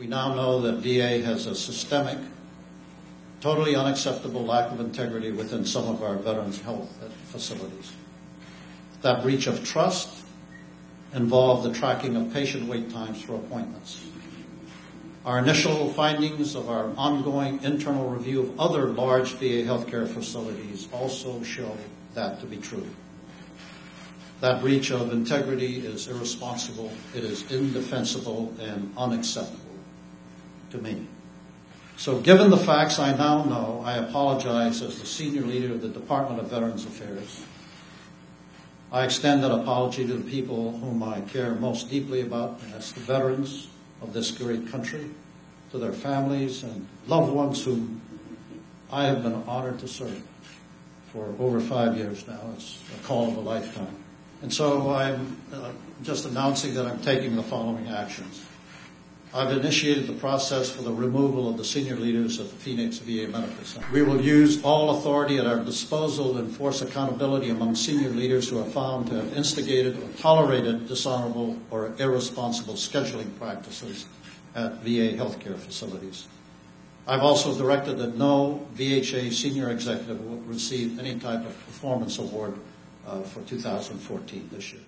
We now know that VA has a systemic, totally unacceptable lack of integrity within some of our veterans' health facilities. That breach of trust involved the tracking of patient wait times for appointments. Our initial findings of our ongoing internal review of other large VA healthcare facilities also show that to be true. That breach of integrity is irresponsible, it is indefensible, and unacceptable to me. So given the facts I now know, I apologize as the senior leader of the Department of Veterans Affairs. I extend that apology to the people whom I care most deeply about, and that's the veterans of this great country, to their families and loved ones whom I have been honored to serve for over 5 years now. It's a call of a lifetime. And so I'm just announcing that I'm taking the following actions. I've initiated the process for the removal of the senior leaders at the Phoenix VA Medical Center. We will use all authority at our disposal to enforce accountability among senior leaders who are found to have instigated or tolerated dishonorable or irresponsible scheduling practices at VA healthcare facilities. I've also directed that no VHA senior executive will receive any type of performance award for 2014 this year.